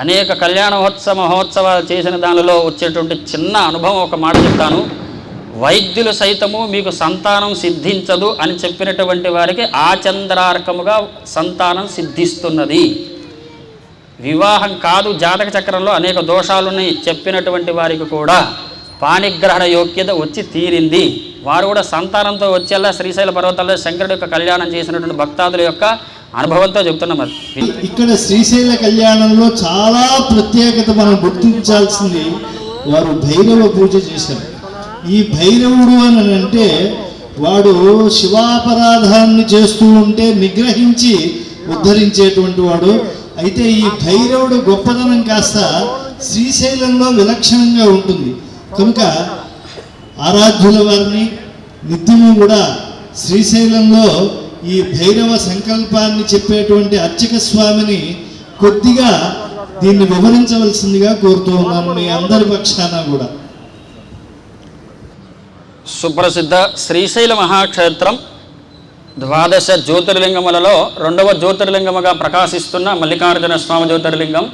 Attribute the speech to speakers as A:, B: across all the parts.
A: అనేక మహోత్సవాలు చేసిన దానిలో వచ్చేటువంటి చిన్న అనుభవం ఒక మాట చెప్తాను. వైద్యులు సైతము మీకు సంతానం సిద్ధించదు అని చెప్పినటువంటి వారికి ఆచంద్రార్కముగా సంతానం సిద్ధిస్తున్నది. వివాహం కాదు, జాతక చక్రంలో అనేక దోషాలున్నాయి చెప్పినటువంటి వారికి కూడా పాణిగ్రహణ యోగ్యత వచ్చి తీరింది. వారు కూడా సంతానంతో వచ్చేలా శ్రీశైల పర్వతాల్లో శంకరుడి యొక్క కళ్యాణం చేసినటువంటి భక్తాదుల యొక్క అనుభవంతో చెప్తున్నాం. అది
B: ఇక్కడ శ్రీశైల కళ్యాణంలో చాలా ప్రత్యేకత మనం గుర్తించాల్సింది, వారు భైరవ పూజ చేశారు. ఈ భైరవుడు అని అంటే వాడు శివాపరాధాన్ని చేస్తూ ఉంటే నిగ్రహించి ఉద్ధరించేటువంటి వాడు. అయితే ఈ భైరవుడు గొప్పదనం కాస్త శ్రీశైలంలో విలక్షణంగా ఉంటుంది కనుక ఆరాధ్యుల వారిని నిత్యము కూడా శ్రీశైలంలో ఈ భైరవ సంకల్పాన్ని చెప్పేటువంటి అర్చక స్వామిని కొద్దిగా దీన్ని వివరించవలసిందిగా కోరుతూ ఉన్నాను మీ అందరి పక్షాన కూడా.
A: సుప్రసిద్ధ శ్రీశైల మహాక్షేత్రం 12 జ్యోతిర్లింగములలో 2వ జ్యోతిర్లింగముగా ప్రకాశిస్తున్న మల్లికార్జున స్వామి జ్యోతిర్లింగం,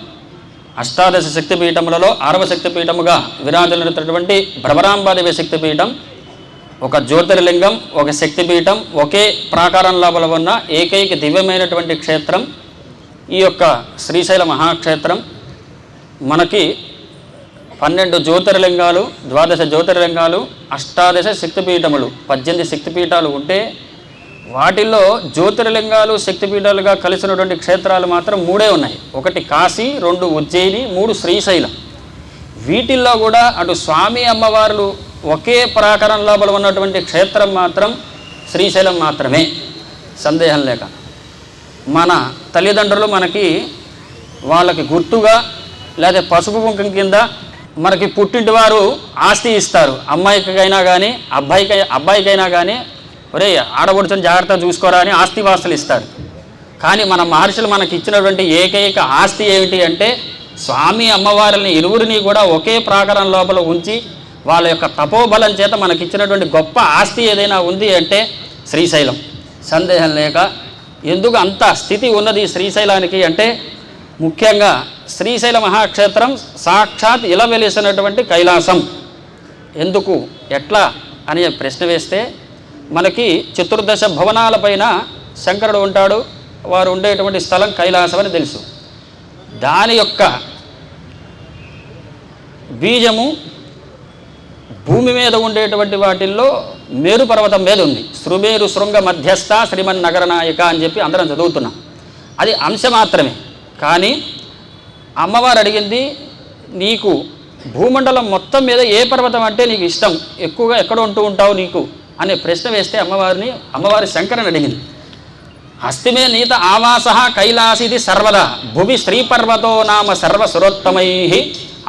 A: 18 శక్తిపీఠములలో 6వ శక్తిపీఠముగా విరాజులున్నటువంటి భ్రమరాంబాదేవి శక్తిపీఠం, ఒక జ్యోతిర్లింగం, ఒక శక్తిపీఠం, ఒకే ప్రాకారం లోపల ఉన్న ఏకైక దివ్యమైనటువంటి క్షేత్రం ఈ యొక్క శ్రీశైల మహాక్షేత్రం. మనకి 12 జ్యోతిర్లింగాలు, 12 జ్యోతిర్లింగాలు, 18 శక్తిపీఠములు, 18 శక్తిపీఠాలు ఉంటే వాటిల్లో జ్యోతిర్లింగాలు శక్తిపీఠాలుగా కలిసినటువంటి క్షేత్రాలు మాత్రం 3 ఉన్నాయి. 1 కాశీ, 2 ఉజ్జయిని, 3 శ్రీశైలం. వీటిల్లో కూడా అటు స్వామి అమ్మవార్లు ఒకే ప్రాకారం లోపల ఉన్నటువంటి క్షేత్రం మాత్రం శ్రీశైలం మాత్రమే, సందేహం లేక. మన తల్లిదండ్రులు మనకి వాళ్ళకి గుర్తుగా లేదా పసుపు కుంకుమ కింద మనకి పుట్టింటి వారు ఆస్తి ఇస్తారు. అమ్మాయికైనా కానీ అబ్బాయికైనా కానీ ఒరే ఆడబడుచుని జాగ్రత్తగా చూసుకోరా అని ఆస్తి వాస్తులు ఇస్తారు. కానీ మన మహర్షులు మనకి ఇచ్చినటువంటి ఏకైక ఆస్తి ఏమిటి అంటే స్వామి అమ్మవారిని ఇరువురిని కూడా ఒకే ప్రాకారం లోపల ఉంచి వాళ్ళ యొక్క తపోబలం చేత మనకిచ్చినటువంటి గొప్ప ఆస్తి ఏదైనా ఉంది అంటే శ్రీశైలం, సందేహం లేక. ఎందుకు అంత స్థితి ఉన్నది శ్రీశైలానికి అంటే ముఖ్యంగా శ్రీశైల మహాక్షేత్రం సాక్షాత్ ఇలా వెలిసినటువంటి కైలాసం. ఎందుకు ఎట్లా అనే ప్రశ్న వేస్తే మనకి 14 భవనాలపైన శంకరుడు ఉంటాడు. వారు ఉండేటువంటి స్థలం కైలాసం అని తెలుసు. దాని యొక్క బీజము భూమి మీద ఉండేటువంటి వాటిల్లో మేరు పర్వతం మీద ఉంది. శృమేరు శృంగ మధ్యస్థ శ్రీమన్నగరనాయక అని చెప్పి అందరం చదువుతున్నాం. అది అంశ మాత్రమే. కానీ అమ్మవారు అడిగింది, నీకు భూమండలం మొత్తం మీద ఏ పర్వతం అంటే నీకు ఇష్టం, ఎక్కువగా ఎక్కడ ఉంటూ ఉంటావు నీకు అనే ప్రశ్న వేస్తే అమ్మవారి శంకరుని అడిగింది. హస్తిమే నీత ఆవాస కైలాసిది సర్వదా భువి శ్రీపర్వతో నామ సర్వసురోత్తమై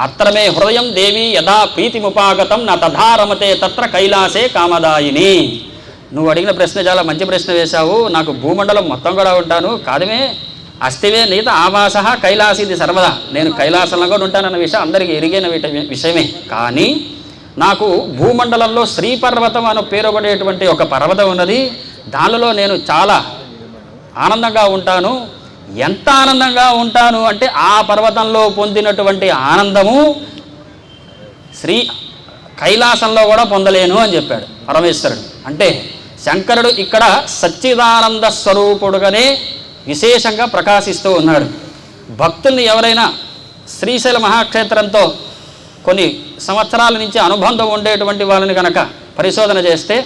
A: అత్రమే హృదయం దేవి యథా ప్రీతిముపాగతం నా తథారమతే తత్ర కైలాసే కామదాయిని. నువ్వు అడిగిన ప్రశ్న చాలా మంచి ప్రశ్న వేశావు. నాకు భూమండలం మొత్తం కూడా ఉంటాను, కాదమే అస్థివే నీత ఆవాస కైలాసిది సర్వదా, నేను కైలాసంలో కూడా ఉంటానన్న విషయం అందరికీ ఎరిగిన విషయమే. కానీ నాకు భూమండలంలో శ్రీపర్వతం అని పేరుపడేటువంటి ఒక పర్వతం ఉన్నది. దానిలో నేను చాలా ఆనందంగా ఉంటాను. ఎంత ఆనందంగా ఉంటాను అంటే ఆ పర్వతంలో పొందినటువంటి ఆనందము కైలాసంలో కూడా పొందలేను అని చెప్పాడు పరమేశ్వరుడు. అంటే శంకరుడు ఇక్కడ సచ్చిదానంద స్వరూపుడుగానే విశేషంగా ప్రకాశిస్తూ ఉన్నాడు. భక్తుల్ని ఎవరైనా శ్రీశైల మహాక్షేత్రంతో కొన్ని సంవత్సరాల నుంచి అనుబంధం ఉండేటువంటి వాళ్ళని కనుక పరిశోధన చేస్తే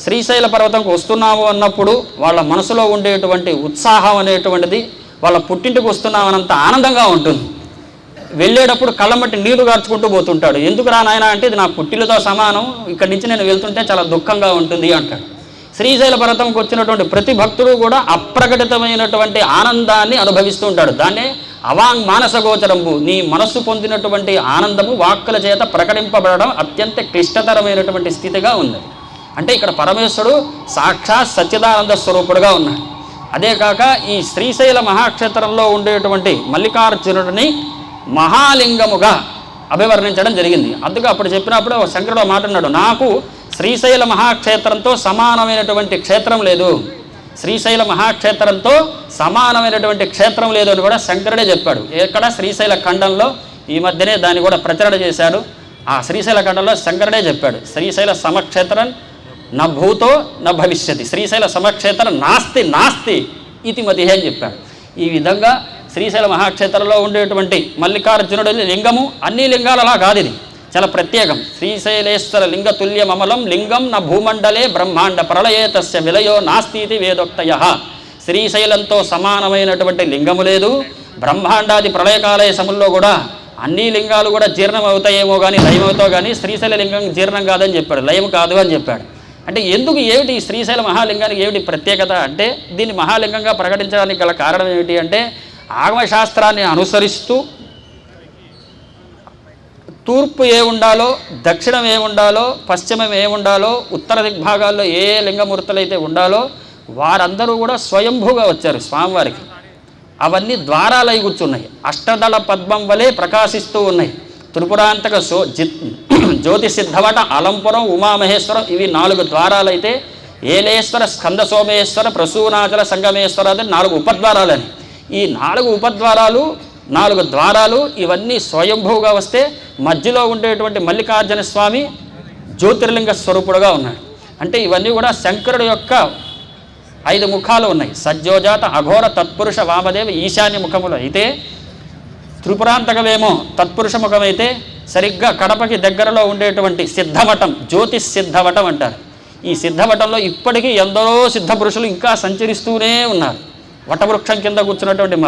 A: శ్రీశైల పర్వతంకు వస్తున్నాము అన్నప్పుడు వాళ్ళ మనసులో ఉండేటువంటి ఉత్సాహం అనేటువంటిది వాళ్ళ పుట్టింటికి వస్తున్నామన్నంత ఆనందంగా ఉంటుంది. వెళ్ళేటప్పుడు కళ్ళమట్టి నీరు గార్చుకుంటూ పోతుంటాడు. ఎందుకు రా నాయన అంటే ఇది నా పుట్టిలతో సమానం, ఇక్కడి నుంచి నేను వెళ్తుంటే చాలా దుఃఖంగా ఉంటుంది అంటాడు. శ్రీశైల పర్వతంకి వచ్చినటువంటి ప్రతి భక్తుడు కూడా అప్రకటితమైనటువంటి ఆనందాన్ని అనుభవిస్తూ ఉంటాడు. దాన్నే అవాంగ్ మానసగోచరంబు, నీ మనస్సు పొందినటువంటి ఆనందము వాక్కుల చేత ప్రకటింపబడడం అత్యంత క్లిష్టతరమైనటువంటి స్థితిగా ఉంది. అంటే ఇక్కడ పరమేశ్వరుడు సాక్షాత్ సచ్చిదానంద స్వరూపుడుగా ఉన్నాడు. అదే కాక ఈ శ్రీశైల మహాక్షేత్రంలో ఉండేటువంటి మల్లికార్జునుడిని మహాలింగముగా అభివర్ణించడం జరిగింది. అందుకే అప్పుడు చెప్పినప్పుడు శంకరుడు మాట్లాడినాడు, నాకు శ్రీశైల మహాక్షేత్రంతో సమానమైనటువంటి క్షేత్రం లేదు. శ్రీశైల మహాక్షేత్రంతో సమానమైనటువంటి క్షేత్రం లేదు అని కూడా శంకరుడే చెప్పాడు. ఎక్కడ? శ్రీశైల ఖండంలో. ఈ మధ్యనే దాన్ని కూడా ప్రచురణ చేశాడు. ఆ శ్రీశైల ఖండంలో శంకరుడే చెప్పాడు, శ్రీశైల సమక్షేత్రం న భూతో న భవిష్యతి, శ్రీశైల సమక్షేత్రం నాస్తి నాస్తి ఇది మతిహే అని చెప్పాడు. ఈ విధంగా శ్రీశైల మహాక్షేత్రంలో ఉండేటువంటి మల్లికార్జునుడి లింగము అన్ని లింగాలలా కాదు, ఇది చాలా ప్రత్యేకం. శ్రీశైలేశ్వర లింగ తుల్యమమలం లింగం న భూమండలే బ్రహ్మాండ ప్రళయే తస్య విలయో నాస్తి వేదోక్తయ. శ్రీశైలంతో సమానమైనటువంటి లింగము లేదు. బ్రహ్మాండాది ప్రళయకాలయ సమయంలో కూడా అన్ని లింగాలు కూడా జీర్ణం అవుతాయేమో కానీ లయం అవుతావు కానీ శ్రీశైల లింగం జీర్ణం కాదని చెప్పాడు, లయం కాదు అని చెప్పాడు. అంటే ఎందుకు, ఏమిటి శ్రీశైల మహాలింగానికి ఏమిటి ప్రత్యేకత అంటే, దీన్ని మహాలింగంగా ప్రకటించడానికి గల కారణం ఏమిటి అంటే, ఆగమశాస్త్రాన్ని అనుసరిస్తూ తూర్పు ఏ ఉండాలో, దక్షిణం ఏ ఉండాలో, పశ్చిమం ఏ ఉండాలో, ఉత్తర దిగ్భాగాల్లో ఏ లింగమూర్తులు అయితే ఉండాలో వారందరూ కూడా స్వయంభూగా వచ్చారు స్వామివారికి. అవన్నీ ద్వారాలై కూర్చున్నాయి, అష్టదళ పద్మం వలె ప్రకాశిస్తూ ఉన్నాయి. త్రిపురాంతక జ్యోతి సిద్ధవట, అలంపురం, ఉమామహేశ్వరం, ఇవి 4 ద్వారాలైతే ఏలేశ్వర, స్కంద సోమేశ్వర, ప్రసూనాచల, సంగమేశ్వర అని 4 ఉపద్వారాలని. ఈ 4 ఉపద్వారాలు, 4 ద్వారాలు ఇవన్నీ స్వయంభూగా వస్తే మధ్యలో ఉండేటువంటి మల్లికార్జున స్వామి జ్యోతిర్లింగ స్వరూపుడుగా ఉన్నాడు. అంటే ఇవన్నీ కూడా శంకరుడు యొక్క 5 ముఖాలు ఉన్నాయి. సజ్జోజాత అఘోర తత్పురుష వామదేవ ఈశాన్య ముఖములు అయితే, త్రిపురాంతకమేమో తత్పురుష ముఖమైతే, సరిగ్గా కడపకి దగ్గరలో ఉండేటువంటి సిద్ధవటం జ్యోతిష్ సిద్ధవటం అంటారు. ఈ సిద్ధవటంలో ఇప్పటికీ ఎందరో సిద్ధ పురుషులు ఇంకా సంచరిస్తూనే ఉన్నారు. వటవృక్షం కింద కూర్చున్నటువంటి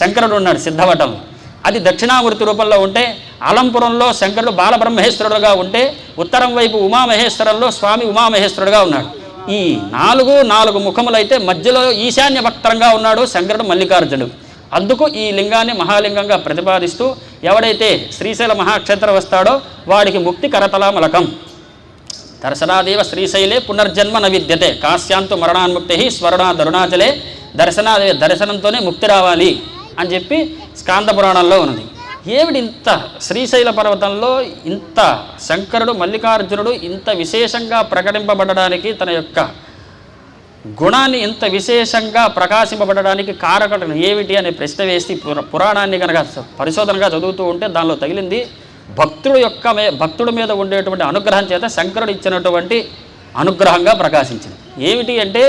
A: శంకరుడు ఉన్నాడు సిద్ధవటంలో. అది దక్షిణామూర్తి రూపంలో ఉంటే, అలంపురంలో శంకరుడు బాలబ్రహ్మేశ్వరుడుగా ఉంటే, ఉత్తరం వైపు ఉమామహేశ్వరంలో స్వామి ఉమామహేశ్వరుడుగా ఉన్నాడు. ఈ 4 ముఖములైతే మధ్యలో ఈశాన్య భక్తంగా ఉన్నాడు శంకరుడు మల్లికార్జునుడు. అందుకు ఈ లింగాన్ని మహాలింగంగా ప్రతిపాదిస్తూ ఎవడైతే శ్రీశైల మహాక్షేత్రం వస్తాడో వాడికి ముక్తి కరతలామలకం. దర్శనాదేవ శ్రీశైలే పునర్జన్మ న విద్యతే, కాశ్యాంతు మరణాన్ముక్తి స్మరణాదరుణాచలే, దర్శనంతోనే ముక్తి రావాలి అని చెప్పి స్కాంద పురాణంలో ఉన్నది. ఏమిటి ఇంత శ్రీశైల పర్వతంలో ఇంత శంకరుడు మల్లికార్జునుడు ఇంత విశేషంగా ప్రకటింపబడడానికి, తన యొక్క గుణాన్ని ఇంత విశేషంగా ప్రకాశింపబడడానికి కారకం ఏమిటి అనే ప్రశ్న వేసి పురాణాన్ని కనుక పరిశోధనగా చదువుతూ ఉంటే దానిలో తగిలింది భక్తుడి మీద ఉండేటువంటి అనుగ్రహం చేత శంకరుడు ఇచ్చినటువంటి అనుగ్రహంగా ప్రకాశించింది. ఏమిటి అంటే,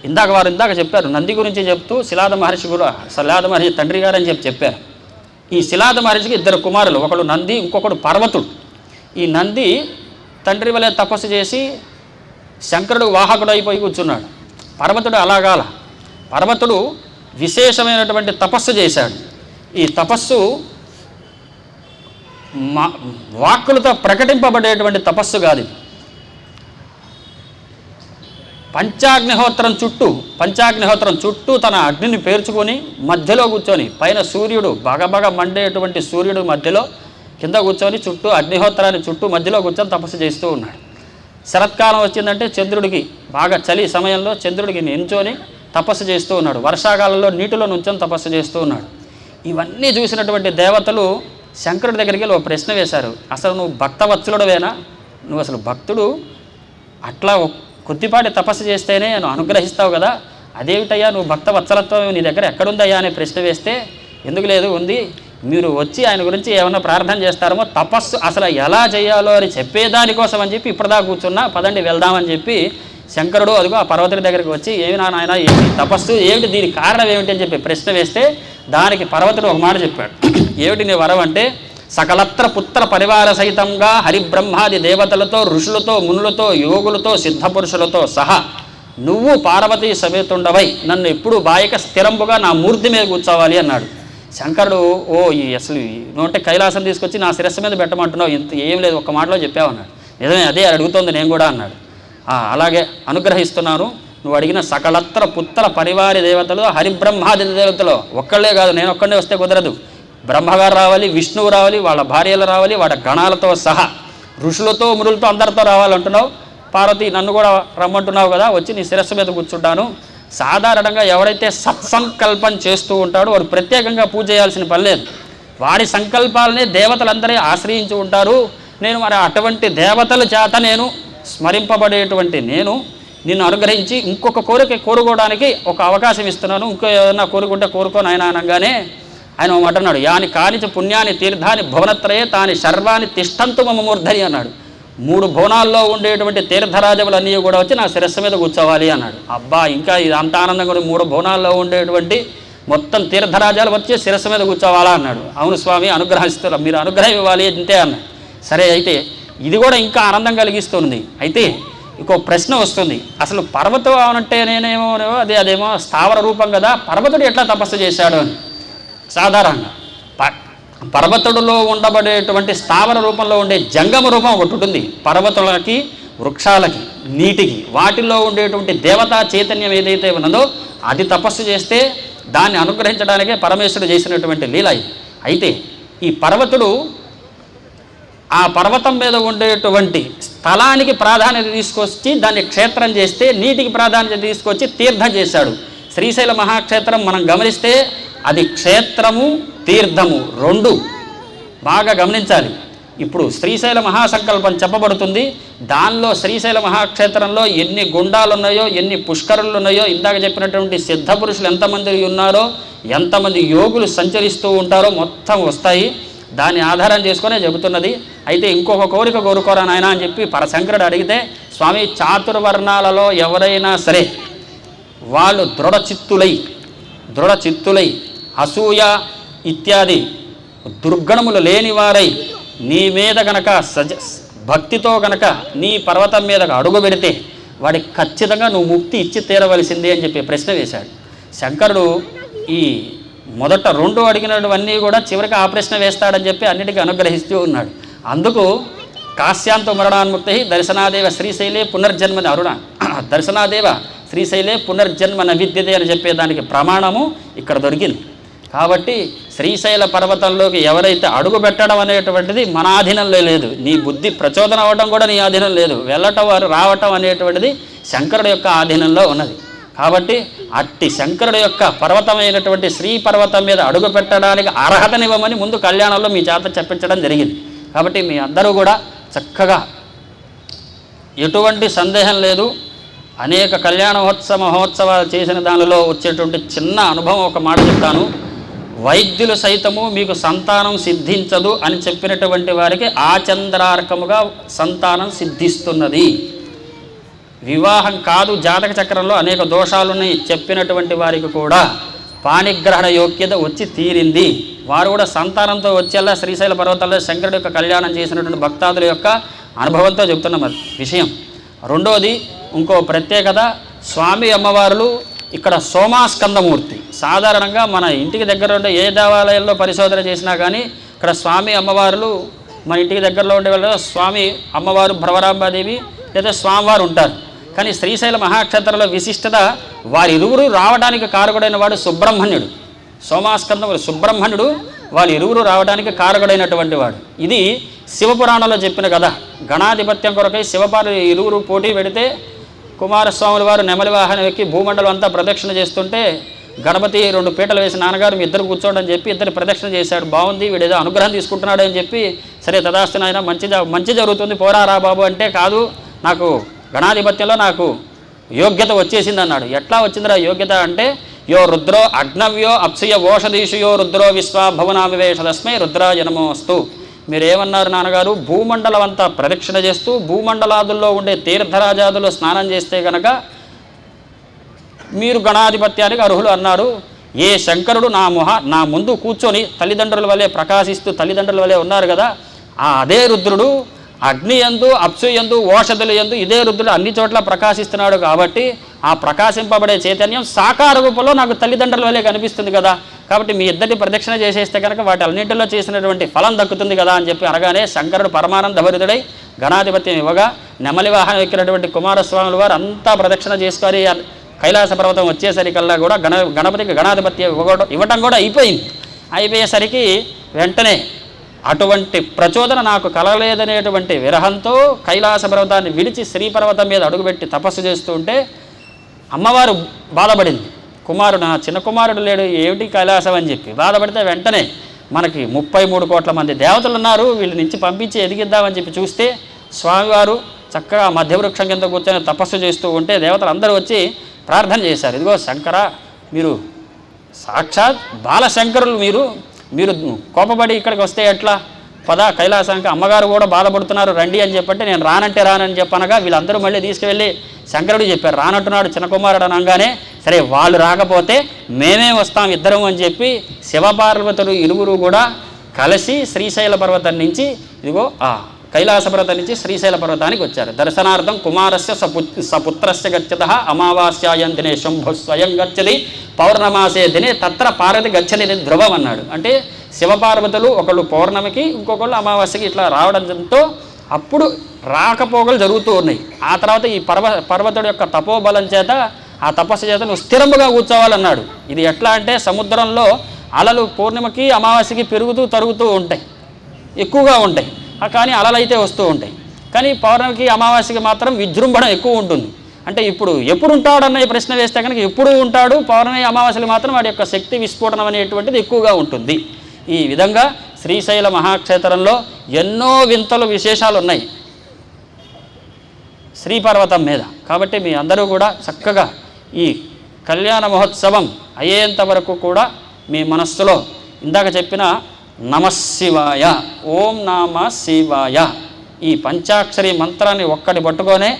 A: ఇందాక చెప్పారు, నంది గురించి చెప్తూ శిలాద మహర్షి తండ్రి గారు అని చెప్పారు. ఈ శిలాద మహర్షికి 2 కుమారులు, ఒకడు నంది, ఇంకొకడు పర్వతుడు. ఈ నంది తండ్రి వలె తపస్సు చేసి శంకరుడు వాహకుడు అయిపోయి కూర్చున్నాడు. పర్వతుడు అలాగాల, పర్వతుడు విశేషమైనటువంటి తపస్సు చేశాడు. ఈ తపస్సు వాక్కులతో ప్రకటింపబడేటువంటి తపస్సు కాదు. పంచాగ్నిహోత్రం చుట్టూ తన అగ్నిని పేర్చుకొని మధ్యలో కూర్చొని, పైన సూర్యుడు బగబగ మండేటువంటి సూర్యుడు మధ్యలో, కింద కూర్చొని చుట్టూ అగ్నిహోత్రాన్ని మధ్యలో కూర్చొని తపస్సు చేస్తూ ఉన్నాడు. శరత్కాలం వచ్చిందంటే చంద్రుడికి బాగా చలి సమయంలో చంద్రుడికి నించొని తపస్సు చేస్తూ ఉన్నాడు. వర్షాకాలంలో నీటిలో నుంచొని తపస్సు చేస్తూ ఉన్నాడు. ఇవన్నీ చూసినటువంటి దేవతలు శంకరుడి దగ్గరికి వెళ్ళి ఒక ప్రశ్న వేశారు, అసలు నువ్వు భక్తవత్సలుడవేనా? నువ్వు అసలు భక్తుడు అట్లా కొద్దిపాటి తపస్సు చేస్తేనే నువ్వు అనుగ్రహిస్తావు కదా, అదేమిటయ్యా నువ్వు భక్తవత్సలత్వం నీ దగ్గర ఎక్కడుందయ్యా అనే ప్రశ్న వేస్తే, ఎందుకు లేదు, ఉంది, మీరు వచ్చి ఆయన గురించి ఏమైనా ప్రార్థన చేస్తారేమో, తపస్సు అసలు ఎలా చేయాలో అని చెప్పేదానికోసం అని చెప్పి ఇప్పటిదాకా కూర్చున్నా, పదండి వెళ్దామని చెప్పి శంకరుడు అదిగో ఆ పర్వతుడి దగ్గరికి వచ్చి, ఏమి నాయన ఏమిటి తపస్సు, ఏమిటి దీనికి కారణం ఏమిటి అని చెప్పి ప్రశ్న వేస్తే దానికి పర్వతుడు ఒక మాట చెప్పాడు. ఏమిటి నీ వరం అంటే, సకలత్ర పుత్ర పరివార సహితంగా హరిబ్రహ్మాది దేవతలతో, ఋషులతో, మునులతో, యోగులతో, సిద్ధపురుషులతో సహా నువ్వు పార్వతీ సమేతుండవై నన్ను ఎప్పుడు బాయక స్థిరంపుగా నా మూర్తి మీద కూర్చోవాలి అన్నాడు. శంకరుడు, ఓ అసలు నోటే కైలాసం తీసుకొచ్చి నా శిరస్సు మీద పెట్టమంటున్నావు, ఇంత ఏం లేదు ఒక్క మాటలో చెప్పావు అన్నాడు. నిజమే, అదే అడుగుతోంది నేను కూడా అన్నాడు. అలాగే అనుగ్రహిస్తున్నాను, నువ్వు అడిగిన సకలత్ర పుత్ర పరివారి దేవతలు, హరిబ్రహ్మాది దేవతలు ఒక్కళ్ళే కాదు, నేను ఒక్కడే వస్తే కుదరదు, బ్రహ్మగారు రావాలి, విష్ణువు రావాలి, వాళ్ళ భార్యలు రావాలి, వాళ్ళ గణాలతో సహా, ఋషులతో మునులతో అందరితో రావాలంటున్నావు. పార్వతి నన్ను కూడా రమ్మంటున్నావు కదా, వచ్చి నీ శిరస్సు మీద కూర్చుంటాను. సాధారణంగా ఎవరైతే సత్సంకల్పం చేస్తూ ఉంటాడో వారు ప్రత్యేకంగా పూజ చేయాల్సిన పని లేదు, వారి సంకల్పాలనే దేవతలందరూ ఆశ్రయించి ఉంటారు. నేను మరి అటువంటి దేవతల చేత నేను స్మరింపబడేటువంటి నేను నిన్ను అనుగ్రహించి ఇంకొక కోరిక కోరుకోవడానికి ఒక అవకాశం ఇస్తున్నాను, ఇంకో ఏదైనా కోరుకుంటే కోరుకోని ఆయన అనగానే ఆయన అంటున్నాడు, యాని కానిచ పుణ్యాన్ని తీర్థాన్ని భువనత్రయే తాని శర్వాన్ని తిష్టంతు మమ మూర్ధని అన్నాడు. 3 భువనాల్లో ఉండేటువంటి తీర్థరాజములన్నీ కూడా వచ్చి నా శిరస్సు మీద కూర్చోవాలి అన్నాడు. అబ్బా, ఇంకా ఇది అంత ఆనందంగా 3 భువనాల్లో ఉండేటువంటి మొత్తం తీర్థరాజాలు వచ్చి శిరస్సు మీద కూర్చోవాలా అన్నాడు. అవును స్వామి, అనుగ్రహిస్తున్నారు, మీరు అనుగ్రహం ఇవ్వాలి అంతే అన్నాడు. సరే, అయితే ఇది కూడా ఇంకా ఆనందం కలిగిస్తుంది. అయితే ఇంకో ప్రశ్న వస్తుంది, అసలు పర్వతం అంటే నేనేమో అదేమో స్థావర రూపం కదా, పర్వతుడు ఎట్లా తపస్సు చేశాడు అని. సాధారణంగా పర్వతుడిలో ఉండబడేటువంటి స్థావర రూపంలో ఉండే జంగమ రూపం ఒకటి ఉంటుంది. పర్వతులకి, వృక్షాలకి, నీటికి, వాటిల్లో ఉండేటువంటి దేవతా చైతన్యం ఏదైతే ఉన్నదో అది తపస్సు చేస్తే దాన్ని అనుగ్రహించడానికే పరమేశ్వరుడు చేసినటువంటి లీల. అయితే ఈ పర్వతుడు ఆ పర్వతం మీద ఉండేటువంటి స్థలానికి ప్రాధాన్యత తీసుకొచ్చి దాన్ని క్షేత్రం చేస్తే, నీటికి ప్రాధాన్యత తీసుకొచ్చి తీర్థం చేశాడు. శ్రీశైల మహాక్షేత్రం మనం గమనిస్తే అది క్షేత్రము, తీర్థము 2 బాగా గమనించాలి. ఇప్పుడు శ్రీశైల మహాసంకల్పం చెప్పబడుతుంది. దానిలో శ్రీశైల మహాక్షేత్రంలో ఎన్ని గుండాలు ఉన్నాయో, ఎన్ని పుష్కరులు ఉన్నాయో, ఇందాక చెప్పినటువంటి సిద్ధ పురుషులు ఎంతమంది ఉన్నారో, ఎంతమంది యోగులు సంచరిస్తూ ఉంటారో మొత్తం వస్తాయి. దాన్ని ఆధారం చేసుకునే చెబుతున్నది. అయితే ఇంకొక కోరిక కోరుకోరా నాయన అని చెప్పి పరశంకరుడు అడిగితే, స్వామి చాతుర్వర్ణాలలో ఎవరైనా సరే వాళ్ళు దృఢచిత్తులై అసూయ ఇత్యాది దుర్గణములు లేనివారై నీ మీద కనుక భక్తితో కనుక నీ పర్వతం మీద అడుగు పెడితే వాడికి ఖచ్చితంగా నువ్వు ముక్తి ఇచ్చి తీరవలసిందే అని చెప్పి ప్రశ్న వేశాడు. శంకరుడు ఈ మొదట 2 అడిగినవన్నీ కూడా చివరికి ఆ ప్రశ్న వేస్తాడని చెప్పి అన్నిటికీ అనుగ్రహిస్తూ ఉన్నాడు. అందుకు కాశ్యాంతో మరణాన్ముక్తి దర్శనాదేవ శ్రీశైలే పునర్జన్మ అరుణ దర్శనాదేవ శ్రీశైలే పునర్జన్మ నవిద్యతే అని చెప్పేదానికి ప్రమాణము ఇక్కడ దొరికింది. కాబట్టి శ్రీశైల పర్వతంలోకి ఎవరైతే అడుగు పెట్టడం అనేటువంటిది మన ఆధీనంలో లేదు, నీ బుద్ధి ప్రచోదనం అవ్వడం కూడా నీ ఆధీనం లేదు, వెళ్ళటం రావటం అనేటువంటిది శంకరుడు యొక్క ఆధీనంలో ఉన్నది. కాబట్టి అట్టి శంకరుడు యొక్క పర్వతమైనటువంటి శ్రీ పర్వతం మీద అడుగు పెట్టడానికి అర్హతనివ్వమని ముందు కళ్యాణంలో మీ చేత చెప్పించడం జరిగింది. కాబట్టి మీ అందరూ కూడా చక్కగా, ఎటువంటి సందేహం లేదు, అనేక కళ్యాణ మహోత్సవాలు చేసిన దానిలో వచ్చేటువంటి చిన్న అనుభవం ఒక మాట చెప్తాను. వైద్యులు సైతము మీకు సంతానం సిద్ధించదు అని చెప్పినటువంటి వారికి ఆచంద్రార్కముగా సంతానం సిద్ధిస్తున్నది. వివాహం కాదు, జాతక చక్రంలో అనేక దోషాలున్నాయి చెప్పినటువంటి వారికి కూడా పాణిగ్రహణ యోగ్యత వచ్చి తీరింది. వారు కూడా సంతానంతో వచ్చేలా శ్రీశైల పర్వతాల్లో శంకరుడు యొక్క కళ్యాణం చేసినటువంటి భక్తాదుల యొక్క అనుభవంతో చెబుతున్న విషయం. రెండోది ఇంకో ప్రత్యేకత, స్వామి అమ్మవారులు ఇక్కడ సోమాస్కందమూర్తి. సాధారణంగా మన ఇంటికి దగ్గర ఉండే ఏ దేవాలయంలో పరిశోధన చేసినా కానీ ఇక్కడ స్వామి అమ్మవారులు మన ఇంటికి దగ్గరలో ఉండే వాళ్ళు స్వామి అమ్మవారు భ్రవరాంబాదేవి లేదా స్వామివారు ఉంటారు. కానీ శ్రీశైల మహాక్షేత్రంలో విశిష్టత వారిరువురు రావడానికి కారకుడైన వాడు సుబ్రహ్మణ్యుడు. సోమాస్కందముడు సుబ్రహ్మణ్యుడు వారిరువురు రావడానికి కారకుడైనటువంటి వాడు. ఇది శివపురాణంలో చెప్పిన కథ. గణాధిపత్యం కొరకై శివపార్వతులు ఇరువురు పోటీ పెడితే కుమారస్వాముల వారు నెమలి వాహనం ఎక్కి భూమండలం అంతా ప్రదక్షిణ చేస్తుంటే గణపతి 2 పీటలు వేసి, నాన్నగారు మీ ఇద్దరు కూర్చోండి అని చెప్పి ఇద్దరు ప్రదక్షిణ చేశాడు. బాగుంది, వీడేదో అనుగ్రహం తీసుకుంటున్నాడు అని చెప్పి, సరే తదాస్తు నాయన మంచి జరుగుతుంది పోరారా బాబు అంటే, కాదు నాకు గణాధిపత్యంలో నాకు యోగ్యత వచ్చేసింది అన్నాడు. ఎట్లా వచ్చిందిరా యోగ్యత అంటే, యో రుద్రో అగ్నవ్యో అప్సయ ఓషధీషుయో రుద్రో విశ్వాభవనావివేషదస్మై రుద్రాయ నమోస్తు. మీరేమన్నారు నాన్నగారు, భూమండలం అంతా ప్రదక్షిణ చేస్తూ భూమండలాదుల్లో ఉండే తీర్థరాజాదులు స్నానం చేస్తే కనుక మీరు గణాధిపత్యానికి అర్హులు అన్నారు. ఏ శంకరుడు నా ముందు కూర్చొని తల్లిదండ్రుల వలె ప్రకాశిస్తూ తల్లిదండ్రుల వలె ఉన్నారు కదా, అదే రుద్రుడు అగ్ని యందు అప్సు యందు ఓషధుల యందు ఇదే రుద్రుడు అన్ని చోట్ల ప్రకాశిస్తున్నాడు. కాబట్టి ఆ ప్రకాశింపబడే చైతన్యం సాకార రూపంలో నాకు తల్లిదండ్రుల వలె కనిపిస్తుంది కదా, కాబట్టి మీ ఇద్దరి ప్రదక్షిణ చేసేస్తే కనుక వాటి అన్నింటిలో చేసినటువంటి ఫలం దక్కుతుంది కదా అని చెప్పి అనగానే శంకరుడు పరమానందభరితుడై గణాధిపత్యం ఇవ్వగా నెమలి వాహనం ఎక్కినటువంటి కుమారస్వాముల వారు అంతా ప్రదక్షిణ చేసుకొని కైలాస పర్వతం వచ్చేసరికల్లా కూడా గణపతికి గణాధిపత్యం ఇవ్వటం కూడా అయిపోయేసరికి వెంటనే అటువంటి ప్రచోదన నాకు కలగలేదనేటువంటి విరహంతో కైలాస పర్వతాన్ని విడిచి శ్రీపర్వతం మీద అడుగుపెట్టి తపస్సు చేస్తూ ఉంటే అమ్మవారు బాధపడింది. నా చిన్న కుమారుడు లేడు, ఏమిటి కైలాసం అని చెప్పి బాధపడితే వెంటనే మనకి 33 కోట్ల మంది దేవతలు ఉన్నారు, వీళ్ళ నుంచి పంపించి ఎదిగిద్దామని చెప్పి చూస్తే స్వామివారు చక్కగా మధ్యవృక్షం కింద కూర్చొని తపస్సు చేస్తూ ఉంటే దేవతలు అందరూ వచ్చి ప్రార్థన చేశారు. ఇదిగో శంకర, మీరు సాక్షాత్ బాలశంకరులు, మీరు కోపపడి ఇక్కడికి వస్తే ఎట్లా, పద కైలాసానికి, అమ్మగారు కూడా బాధపడుతున్నారు రండి అని చెప్పంటే నేను రానంటే రానని చెప్పనగా వీళ్ళందరూ మళ్ళీ తీసుకువెళ్ళి శంకరుడు చెప్పారు, రానంటున్నాడు చిన్న కుమారుడు అనగానే, సరే వాళ్ళు రాకపోతే మేమే వస్తాం ఇద్దరం అని చెప్పి శివపార్వతులు ఇరువురు కూడా కలిసి శ్రీశైల పర్వతం నుంచి ఇదిగో కైలాస పర్వతం నుంచి శ్రీశైల పర్వతానికి వచ్చారు. దర్శనార్థం కుమారస్య సపుత్రస్య గచ్చత అమావాస్యాయం దినే శంభు స్వయం గచ్చది పౌర్ణమాసే దినే తత్ర పార్వతి గచ్చది ధ్రువం అన్నాడు. అంటే శివపార్వతులు ఒకళ్ళు పౌర్ణమికి ఇంకొకళ్ళు అమావాస్యకి ఇట్లా రావడంతో అప్పుడు రాకపోకలు జరుగుతూ ఉన్నాయి. ఆ తర్వాత ఈ పర్వతుడు యొక్క తపోబలం చేత, ఆ తపస్సు చేత నువ్వు స్థిరముగా కూర్చోవాలన్నాడు. ఇది ఎట్లా అంటే సముద్రంలో అలలు పూర్ణిమకి అమావాస్యకి పెరుగుతూ తరుగుతూ ఉంటాయి, ఎక్కువగా ఉంటాయి, కానీ అలలు అయితే వస్తూ ఉంటాయి. కానీ పౌర్ణమికి అమావాస్యకి మాత్రం విజృంభణ ఎక్కువ ఉంటుంది. అంటే ఇప్పుడు ఎప్పుడు ఉంటాడు అన్న ప్రశ్న వేస్తే కనుక ఎప్పుడు ఉంటాడు, పౌర్ణమి అమావాస్యలు మాత్రం వాడి యొక్క శక్తి విస్ఫోటనం అనేటువంటిది ఎక్కువగా ఉంటుంది. ఈ విధంగా శ్రీశైల మహాక్షేత్రంలో ఎన్నో వింతలు విశేషాలు ఉన్నాయి శ్రీపర్వతం మీద. కాబట్టి మీ అందరూ కూడా చక్కగా ఈ కళ్యాణ మహోత్సవం అయ్యేంత వరకు కూడా మీ మనస్సులో ఇందాక చెప్పిన నమశివాయ, ఓం నమ శివాయ, ఈ పంచాక్షరి మంత్రాన్ని ఒక్కటి పట్టుకొనే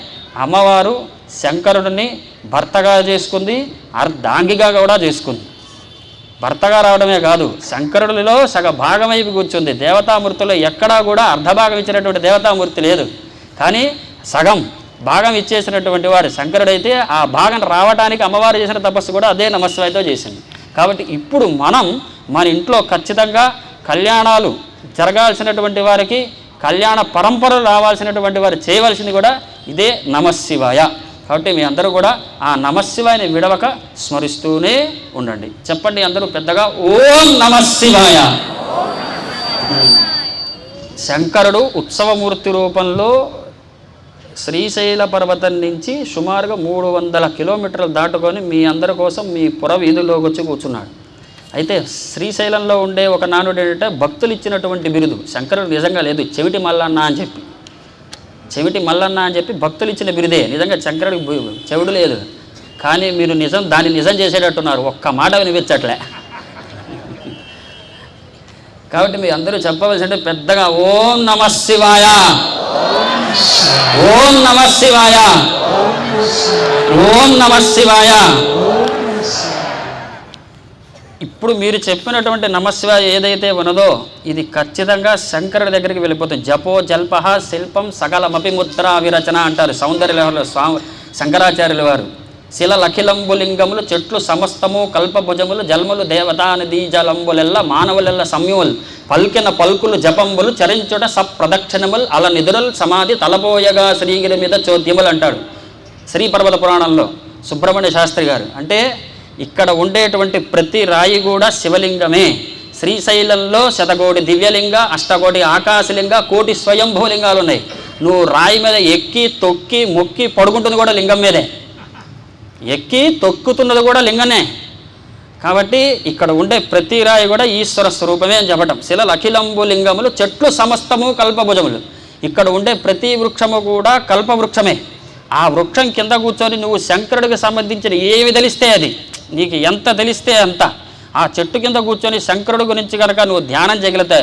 A: అమ్మవారు శంకరుడిని భర్తగా చేసుకుంది, అర్ధాంగిగా కూడా చేసుకుంది. భర్తగా రావడమే కాదు, శంకరుడిలో సగ భాగమైపు కూర్చుంది. దేవతామూర్తిలో ఎక్కడా కూడా అర్ధభాగం ఇచ్చినటువంటి దేవతామూర్తి లేదు, కానీ సగం భాగం ఇచ్చేసినటువంటి వాడు శంకరుడైతే ఆ భాగం రావడానికి అమ్మవారు చేసిన తపస్సు కూడా అదే నమశివాయతో చేసింది. కాబట్టి ఇప్పుడు మనం మన ఇంట్లో ఖచ్చితంగా కళ్యాణాలు జరగాల్సినటువంటి వారికి, కళ్యాణ పరంపరలు రావాల్సినటువంటి వారు చేయవలసింది కూడా ఇదే నమశివాయ. కాబట్టి మీ అందరూ కూడా ఆ నమశివాయని విడవక స్మరిస్తూనే ఉండండి. చెప్పండి అందరూ పెద్దగా, ఓం నమశివాయ. శంకరుడు ఉత్సవమూర్తి రూపంలో శ్రీశైల పర్వతం నుంచి సుమారుగా 300 కిలోమీటర్లు దాటుకొని మీ అందరి కోసం మీ పుర వీధుల్లోకి వచ్చి కూర్చున్నాడు. అయితే శ్రీశైలంలో ఉండే ఒక నానుడు ఏంటంటే భక్తులు ఇచ్చినటువంటి బిరుదు, శంకరుడు నిజంగా లేదు, చెవిటి మల్లన్న అని చెప్పి, చెవిటి మల్లన్న అని చెప్పి భక్తులు ఇచ్చిన బిరుదే. నిజంగా శంకరుడికి చెవుడు లేదు, కానీ మీరు దాన్ని నిజం చేసేటట్టున్నారు, ఒక్క మాట వినిపించట్లే. కాబట్టి మీ అందరూ చెప్పవలసింటే పెద్దగా ఓం నమశివాయ, ఓం నమశివాయ, ఓం నమశివాయ. ఇప్పుడు మీరు చెప్పినటువంటి నమశివాయ ఏదైతే ఉన్నదో ఇది ఖచ్చితంగా శంకరుడి దగ్గరికి వెళ్ళిపోతుంది. జపో జల్ప శిల్పం సకలమపి ముద్రా విరచన అంటారు సౌందర్యలహరిలో శంకరాచార్యుల వారు. శిలలఖిలంబులింగములు చెట్లు సమస్తము కల్పభుజములు జల్ములు దేవతానదీ జలంబులెల్ల మానవులెల్ల సంయుములు పల్కిన పల్కులు జపంబులు చరించుట సప్రదక్షిణములు అల నిధురల్ సమాధి తలపోయగా శ్రీగిరి మీద చోద్యములు అంటాడు శ్రీపర్వత పురాణంలో సుబ్రహ్మణ్య శాస్త్రి గారు. అంటే ఇక్కడ ఉండేటువంటి ప్రతి రాయి కూడా శివలింగమే. శ్రీశైలంలో 100 దివ్యలింగ, 8 ఆకాశలింగ, 1 స్వయంభూలింగాలు ఉన్నాయి. నువ్వు రాయి మీద ఎక్కి తొక్కి మొక్కి పడుకుంటుంది కూడా లింగం మీదే, ఎక్కి తొక్కుతున్నది కూడా లింగమే. కాబట్టి ఇక్కడ ఉండే ప్రతి రాయి కూడా ఈశ్వర స్వరూపమే అని చెప్పటం. శిలలు అఖిలంబు లింగములు చెట్లు సమస్తము కల్పభుజములు. ఇక్కడ ఉండే ప్రతి వృక్షము కూడా కల్పవృక్షమే. ఆ వృక్షం కింద కూర్చొని నువ్వు శంకరుడికి సంబంధించిన ఏమి తెలిస్తే అది, నీకు ఎంత తెలిస్తే అంత, ఆ చెట్టు కింద కూర్చొని శంకరుడి గురించి కనుక నువ్వు ధ్యానం చేయగలిగితే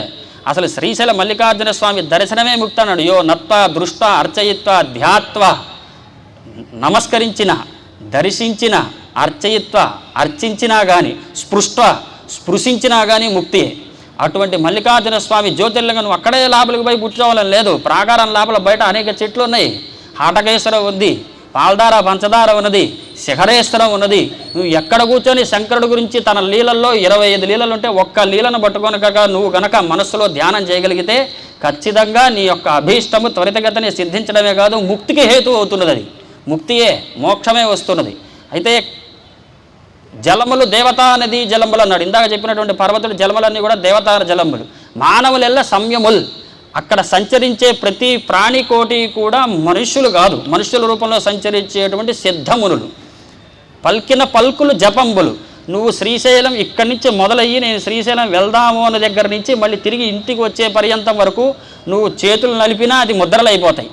A: అసలు శ్రీశైల మల్లికార్జున స్వామి దర్శనమే ముక్తి అన్నాడు. యో నత్వ దృష్ట అర్చయిత్వ ధ్యాత్వ, నమస్కరించిన, దర్శించిన, అర్చయిత్వ అర్చించినా కానీ, స్పృశించినా కానీ ముక్తి. అటువంటి మల్లికార్జున స్వామి జ్యోతిర్లింగం నువ్వు అక్కడే లోపలికి పోయి కూర్చోవాలని లేదు. ప్రాకారం లోపల బయట అనేక చెట్లు ఉన్నాయి. హాటకేశ్వరం ఉంది, పాల్దార పంచదార ఉన్నది, శిఖరేశ్వరం ఉన్నది. నువ్వు ఎక్కడ కూర్చొని శంకరుడు గురించి తన లీలల్లో 25 లీలలు ఉంటే ఒక్క లీలను పట్టుకొనక నువ్వు గనక మనస్సులో ధ్యానం చేయగలిగితే ఖచ్చితంగా నీ యొక్క అభీష్టము త్వరితగతిని సిద్ధించడమే కాదు ముక్తికి హేతు అవుతున్నది. అది ముక్తియే, మోక్షమే వస్తున్నది. అయితే జలములు దేవతా నదీ జలములు అన్నాడు. ఇందాక చెప్పినటువంటి పర్వతుడు జలములన్నీ కూడా దేవతా జలములు. మానవులెల్ల సంయముల్, అక్కడ సంచరించే ప్రతి ప్రాణికోటి కూడా మనుష్యులు కాదు, మనుష్యుల రూపంలో సంచరించేటువంటి సిద్ధమునులు. పల్కిన పల్కులు జపంబులు. నువ్వు శ్రీశైలం ఇక్కడి నుంచి మొదలయ్యి నేను శ్రీశైలం వెళ్దాము అన్న దగ్గర నుంచి మళ్ళీ తిరిగి ఇంటికి వచ్చే పర్యంతం వరకు నువ్వు చేతులు నలిపినా అది ముద్రలు అయిపోతాయి.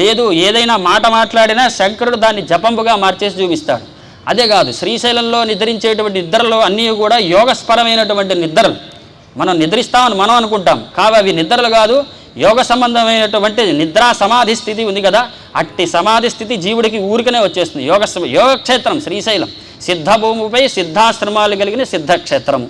A: లేదు ఏదైనా మాట మాట్లాడినా శంకరుడు దాన్ని జపంబుగా మార్చేసి చూపిస్తాడు. అదే కాదు, శ్రీశైలంలో నిద్రించేటువంటి నిద్రలు అన్నీ కూడా యోగస్పరమైనటువంటి నిద్రలు. మనం నిద్రిస్తామని మనం అనుకుంటాం, అవి నిద్రలు కాదు, యోగ సంబంధమైనటువంటి నిద్రా సమాధి స్థితి ఉంది కదా, అట్టి సమాధి స్థితి జీవుడికి ఊరికనే వచ్చేస్తుంది. యోగక్షేత్రం శ్రీశైలం, సిద్ధభూమిపై సిద్ధాశ్రమాలు కలిగిన సిద్ధక్షేత్రము.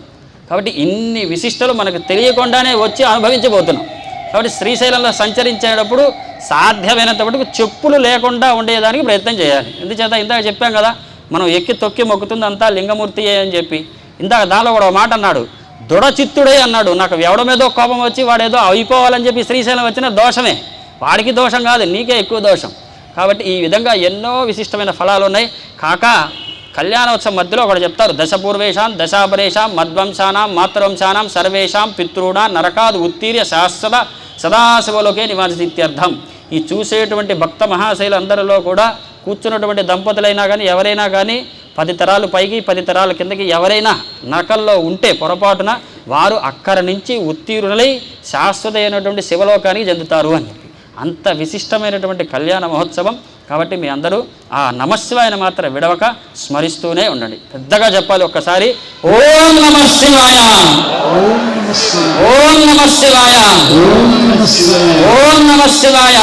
A: కాబట్టి ఇన్ని విశిష్టలు మనకు తెలియకుండానే వచ్చి అనుభవించబోతున్నాం. కాబట్టి శ్రీశైలంలో సంచరించేటప్పుడు సాధ్యమైనంత మటుకు చెప్పులు లేకుండా ఉండేదానికి ప్రయత్నం చేయాలి. ఎందుచేత ఇందాక చెప్పాం కదా, మనం ఎక్కి తొక్కి మొక్కుతుంది అంతా లింగమూర్తియే అని చెప్పి. ఇందాక దానిలో కూడా మాట అన్నాడు, దృఢచిత్తుడే అన్నాడు. నాకు ఎవడమేదో కోపం వచ్చి వాడేదో అయిపోవాలని చెప్పి శ్రీశైలం వచ్చిన దోషమే, వాడికి దోషం కాదు, నీకే ఎక్కువ దోషం. కాబట్టి ఈ విధంగా ఎన్నో విశిష్టమైన ఫలాలు ఉన్నాయి. కళ్యాణోత్సవం మధ్యలో ఒకటి చెప్తారు, దశపూర్వేషాం దశాపరేషాం మధ్వంశానాం మాతృవంశానాం సర్వేషాం పితృణ నరకాదు ఉత్తీర్య శాశ్వత సదాశివలోకే నివాసిత్యర్థం. ఈ చూసేటువంటి భక్త మహాశైలందరిలో కూడా కూర్చున్నటువంటి దంపతులైనా కానీ ఎవరైనా కానీ 10 తరాలు పైకి 10 తరాల కిందకి ఎవరైనా నరకంలో ఉంటే పొరపాటున వారు అక్కడి నుంచి ఉత్తీర్ణులై శాశ్వతమైనటువంటి శివలోకానికి చెందుతారు అని చెప్పి. అంత విశిష్టమైనటువంటి కళ్యాణ మహోత్సవం. కాబట్టి మీ అందరూ ఆ నమశివాయన మాత్రం విడవక స్మరిస్తూనే ఉండండి. పెద్దగా చెప్పాలి ఒక్కసారి, ఓం నమః శివాయ, ఓం నమః శివాయ, ఓం నమః శివాయ.